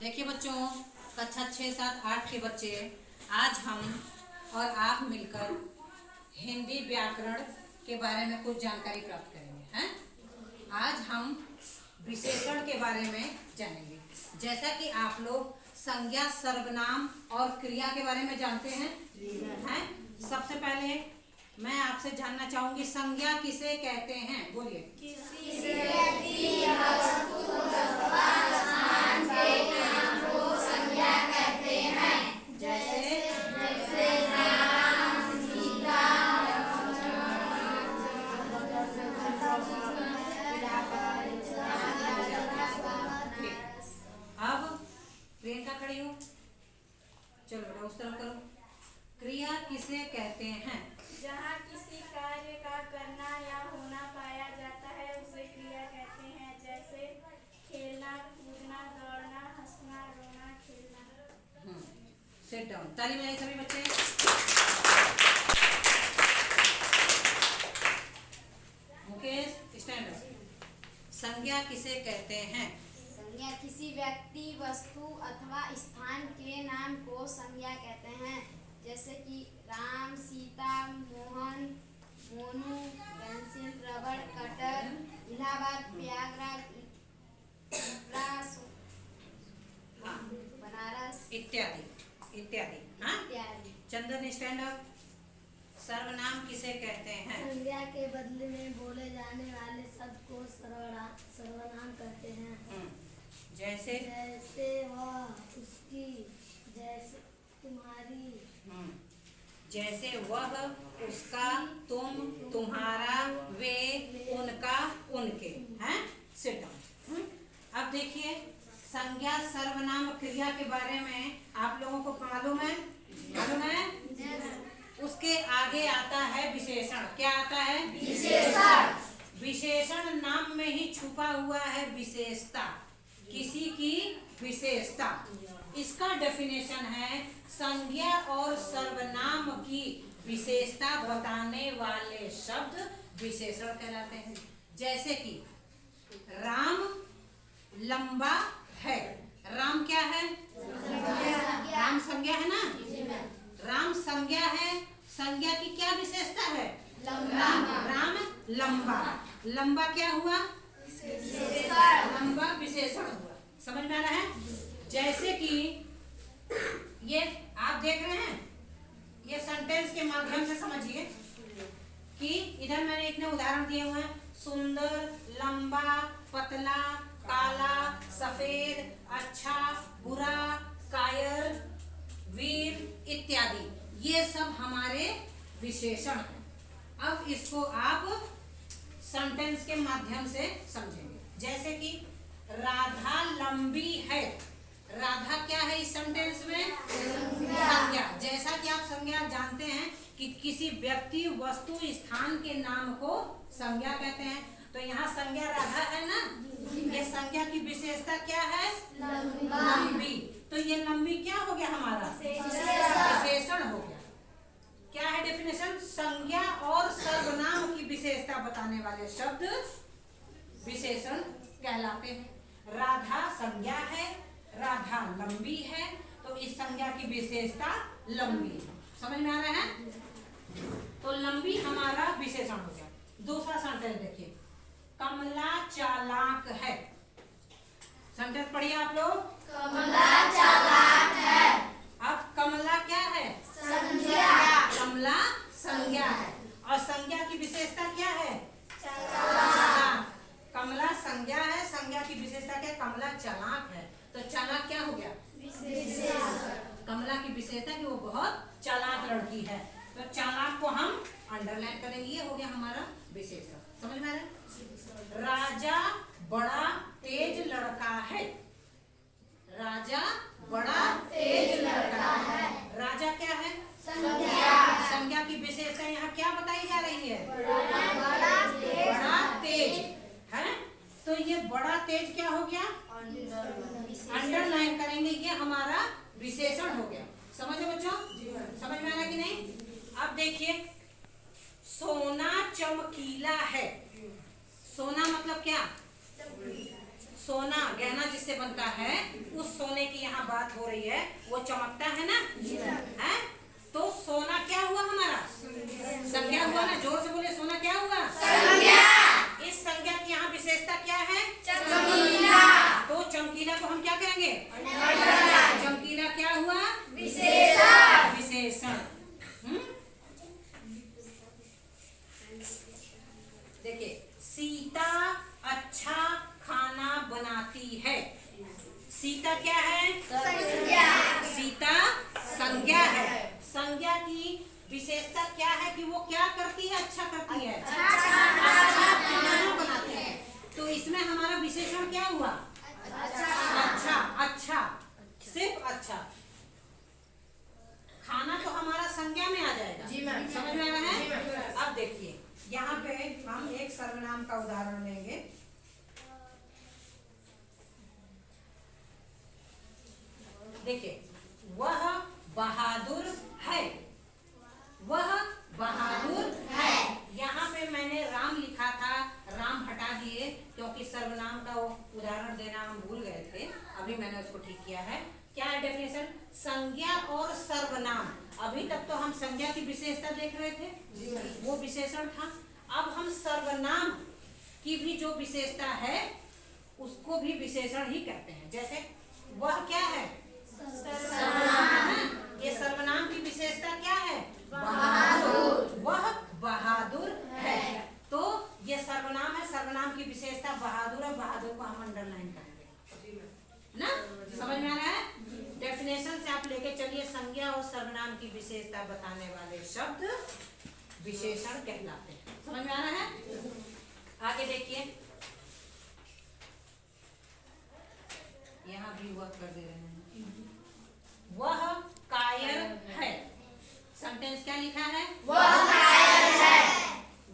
देखिए बच्चों, कक्षा 6, 7, 8 के बच्चे, आज हम और आप मिलकर हिंदी व्याकरण के बारे में कुछ जानकारी प्राप्त करेंगे। हैं? आज हम विशेषण के बारे में जानेंगे। जैसा कि आप लोग संज्ञा, सर्वनाम और क्रिया के बारे में जानते हैं। सबसे पहले मैं आपसे जानना चाहूंगी, संज्ञा किसे कहते हैं? बोलिए। किसी व्यक्ति या वस्तु अथवा स्थान के नाम को संज्ञा कहते हैं। जैसे राम, सीता। अब प्रियंका खड़ी हो, चलो बेटा उस तरफ करो। क्रिया किसे कहते हैं? जहाँ किसी कार्य का करना या होना पाया जाता है उसे क्रिया कहते हैं। जैसे खेलना, कूदना, दौड़ना, हंसना, रोना, खेलना। Sit down. ताली बजाइए सभी बच्चे। Mukesh stand up. संज्ञा किसे कहते हैं? संज्ञा किसी व्यक्ति, वस्तु अथवा स्थान के नाम को संज्ञा कहते हैं। जैसे कि राम, सीता, मोहन, मोनू, पेंसिल, रबड़, कटर, इलाहाबाद, प्रयागराज, बनारस इत्यादि इत्यादि। हाँ, इत्यादि। चंदन स्टैंड अप। सर्वनाम किसे कहते हैं? संज्ञा के बदले में बोले जाने वाले शब्द को सर्वनाम कहते हैं। जैसे वह, उसकी, जैसे तुम्हारी। जैसे वह, उसका, तुम, तुम्हारा, वे, उनका, उनके। हैं? Sit down. अब देखिए, संज्ञा, सर्वनाम, क्रिया के बारे में आप लोगों को मालूम है? मालूम है? उसके आगे आता है विशेषण। क्या आता है? विशेषण। विशेषण नाम में ही छुपा हुआ है विशेषता, किसी की विशेषता। इसका डेफिनेशन है, संज्ञा और सर्वनाम की विशेषता बताने वाले शब्द विशेषण कहलाते हैं। जैसे कि राम लंबा है। राम क्या है? राम संज्ञा है ना? राम संज्ञा है। संज्ञा की क्या विशेषता है? राम लंबा। लंबा क्या हुआ? लंबा विशेषण हुआ। समझ में आ रहा है? जैसे कि ये आप देख रहे हैं, ये सेंटेंस के माध्यम से समझिए कि इधर मैंने इतने उदाहरण दिए हुए हैं। सुंदर, लंबा, पतला, काला, सफेद, अच्छा, बुरा, कायर, वीर इत्यादि। ये सब हमारे विशेषण हैं। अब इसको आप सेंटेंस के माध्यम से समझेंगे। जैसे कि राधा लंबी है। राधा क्या है इस सेंटेंस में? संज्ञा। जैसा कि आप संज्ञा जानते हैं कि किसी व्यक्ति, वस्तु, स्थान के नाम को संज्ञा कहते हैं। तो यहाँ संज्ञा राधा है ना? ये संज्ञा की विशेषता क्या है? लंबी। तो ये लंबी क्या हो गया हमारा? विशेषण हो गया। क्या है डेफिनेशन? संज्ञा और सर्वनाम की विशेषता बताने वाले शब्द विशेषण कहलाते हैं। राधा संज्ञा है, राधा लंबी है, तो इस संज्ञा की विशेषता लंबी है। समझ में आ रहा है? तो लंबी हमारा विशेषण हो गया। दूसरा सेंटेंस देखिए, कमला चालाक है। सेंटेंस पढ़िए आप लोग। कमला चालाक है। अब कमला क्या है? संज्ञा। कमला संज्ञा है। और संज्ञा की विशेषता क्या है? चालाक। कमला संज्ञा है, संज्ञा की विशेषता क्या? कमला चालाक है। तो चालाक क्या हो गया? विशेषण। कमला की विशेषता कि वो बहुत चालाक लड़की है। तो चालाक को हम अंडरलाइन करेंगे। ये हो गया हमारा विशेषण। समझ में आ रहा है? राजा बड़ा तेज लड़का है। राजा बड़ा तेज लड़का है। राजा क्या है? संज्ञा की विशेषता यहाँ क्या बताई जा रही है? बड़ा तेज है। तो ये बड़ा तेज क्या हो गया? अंडरलाइन करेंगे। ये हमारा विशेषण हो गया। समझ लो बच्चों? समझ में आ रहा है कि नहीं? अब देखिए, सोना चमकीला है। सोना मतलब क्या? सोना गहना जिससे बनता है, उस सोने की यहाँ बात हो रही है वो चमकता है ना, है? तो सोना क्या हुआ हमारा? संज्ञा हुआ ना। जोर से बोले, सोना क्या हुआ? संज्ञा। इस संज्ञा की यहाँ विशेषता क्या है? चमकीला। तो चमकीला को हम क्या करेंगे? चमकीला क्या हुआ? विशेषण। विशेषण। देखिए, सीता अच्छा खाना बनाती है। सीता क्या है? संज्ञा। सीता संज्ञा है। संज्ञा की विशेषता क्या है कि वो क्या करती है? अच्छा करती है, अच्छा खाना बनाती है। तो इसमें हमारा विशेषण क्या हुआ? अच्छा। अच्छा, सिर्फ अच्छा। खाना तो हमारा संज्ञा में आ जाएगा। जी मैम, समझ में आ रहा है? अब देखिए, यहाँ पे हम एक सर्वनाम का उदाहरण लेंगे। देखिए, वह बहादुर है। वह बहादुर है। यहाँ पे मैंने राम लिखा था, राम हटा दिए क्योंकि सर्वनाम का वो उदाहरण देना हम भूल गए थे। अभी मैंने उसको ठीक किया है। क्या है डेफिनेशन? संज्ञा और सर्वनाम। अभी तक तो हम संज्ञा की विशेषता देख रहे थे, वो विशेषण था। अब हम सर्वनाम की भी जो विशेषता है उसको भी विशेषण ही कहते हैं। जैसे वह क्या है? सर्वनाम है। ये सर्वनाम की विशेषता क्या है? बहादुर। वह बहादुर है। तो ये सर्वनाम है, सर्वनाम की विशेषता बहादुर है। बहादुर को हम अंडरलाइन करेंगे ना। समझ में आ रहा है? डेफिनेशन से आप लेके चलिए, संज्ञा और सर्वनाम की विशेषता बताने वाले शब्द विशेषण कहलाते हैं। समझ में आ रहा है? आगे देखिए, यहाँ भी वह कर दे रहे हैं। वह कायर है। सेंटेंस क्या लिखा है? वह कायर है।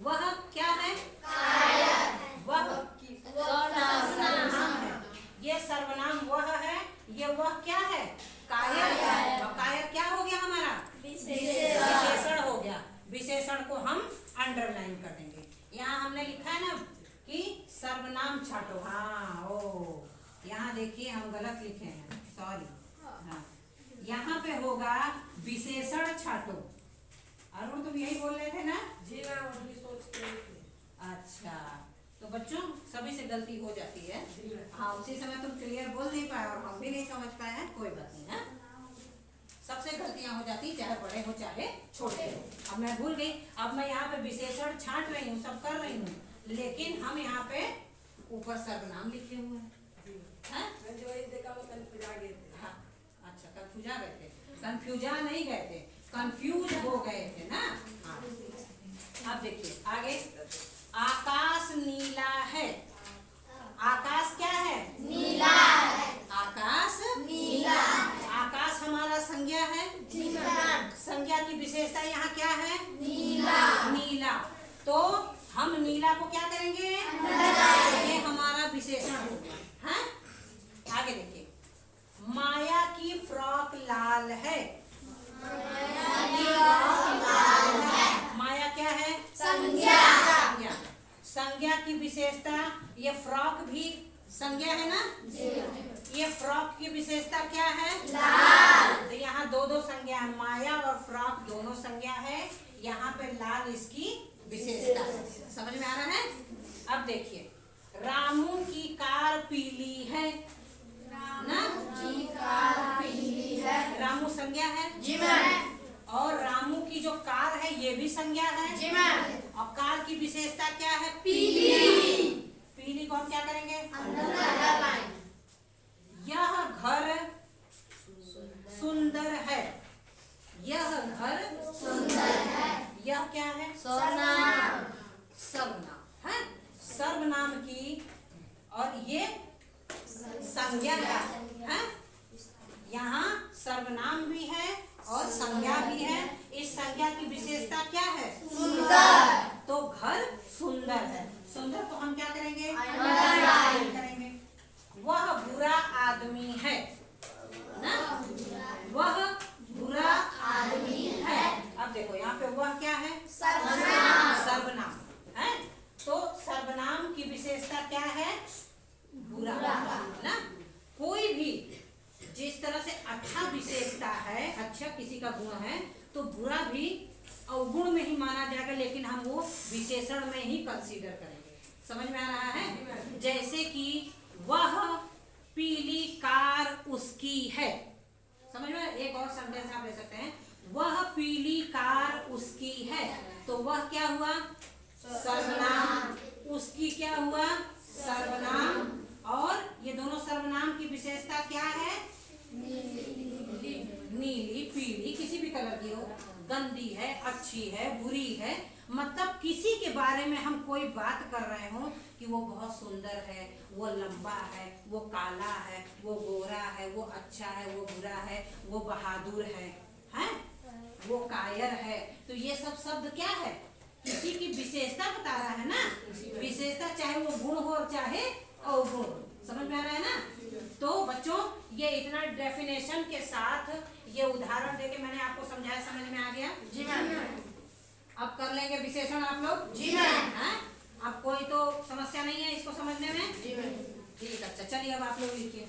वह क्या है? कायर। वह सर्वनाम है। ये सर्वनाम वह है, ये वह क्या है? कायर। और कायर क्या हो गया हमारा? विशेषण हो गया। विशेषण को हम अंडरलाइन कर देंगे। यहाँ हमने लिखा है ना कि सर्वनाम छाटो। हाँ, ओ यहाँ देखिए हम गलत लिखे हैं, सॉरी। हाँ, यहाँ पे होगा विशेषण छाटो। अरुण तुम यही बोल रहे थे ना? जी मैम, अभी सोच रहे थे। अच्छा, तो बच्चों सभी से गलती हो जाती है। हाँ, उसी समय तुम क्लियर बोल नहीं पाए और हम भी नहीं समझ पाए हैं, कोई बात नहीं है। सबसे गलतियां हो जाती, चाहे बड़े हो चाहे छोटे हो। अब मैं भूल गई। अब मैं यहाँ पे विशेषण छाट रही हूँ, सब कर रही हूँ, लेकिन हम यहाँ पे ऊपर सर्वनाम लिखे हुए हैं। हाँ, अच्छा, कंफ्यूजा गए थे। कंफ्यूजा नहीं गए थे, कंफ्यूज हो गए थे ना। हाँ, अब देखिए आगे। आकाश नीला है। आकाश क्या है? नीला है। आकाश नीला। आकाश हमारा संज्ञा है। संज्ञा की विशेषता यहाँ क्या है? नीला। नीला। तो हम नीला को क्या करेंगे? ये हमारा विशेषण हो गया। हाँ, आगे देखिए। माया की फ्रॉक लाल है। माया क्या है? संज्ञा। संज्ञा की विशेषता, ये फ्रॉक भी संज्ञा है ना। ये फ्रॉक की विशेषता क्या है? लाल। तो यहाँ दो दो संज्ञा है, माया और फ्रॉक दोनों संज्ञा है। यहाँ पे लाल इसकी विशेषता है। समझ में आ रहा है? अब देखिए, रामू की कार पीली है ना। कार पीली है। रामू संज्ञा है। जी मैम। और रामू की जो कार है ये भी संज्ञा है। जी मैम। और कार की विशेषता क्या है? पीली। पीली को हम क्या करेंगे? अंडरलाइन। यह घर सुंदर है। यह घर सुंदर है। यह क्या है? सर्वनाम। सर्वनाम है। सर्वनाम की, और ये संज्ञा है। यहाँ सर्वनाम भी है और संज्ञा भी है। इस संज्ञा की विशेषता क्या है? सुंदर। तो घर सुंदर है। सुंदर को हम क्या करेंगे? अंडरलाइन करेंगे। वह बुरा आदमी है ना। वह बुरा आदमी है। अब देखो यहाँ पे वह क्या है? सर्वनाम। सर्वनाम है। तो सर्वनाम की विशेषता क्या है? बुरा ना। कोई भी जिस तरह का गुण है तो बुरा भी अवगुण में ही माना जाएगा, लेकिन हम वो विशेषण में ही कंसीडर करेंगे। समझ में आ रहा है? जैसे कि वह पीली कार उसकी है। समझ में? एक और सेंटेंस आप ले सकते हैं, वह पीली कार उसकी है। तो वह क्या हुआ? सर्वनाम। उसकी क्या हुआ? सर्वनाम। और ये दोनों सर्वनाम की विशेषता क्या है? नीली, पीली, किसी भी कलर की हो, गंदी है, अच्छी है, बुरी है, मतलब किसी के बारे में हम कोई बात कर रहे हो कि वो बहुत सुंदर है, वो लंबा है, वो काला है, वो गोरा है, वो अच्छा है, वो बुरा है, वो बहादुर है, वो कायर है, तो ये सब शब्द क्या है? किसी की विशेषता बता रहा है ना। विशेषता चाहे वो गुण हो और चाहे अवगुण। समझ में आ रहा है ना? तो बच्चों ये इतना डेफिनेशन के साथ ये उदाहरण देके मैंने आपको समझाया, समझ में आ गया? जी मैम। अब कर लेंगे विशेषण आप लोग? जी मैम। अब कोई तो समस्या नहीं है इसको समझने में? जी मैम। ठीक है, अच्छा चलिए अब आप लोग लिखिए।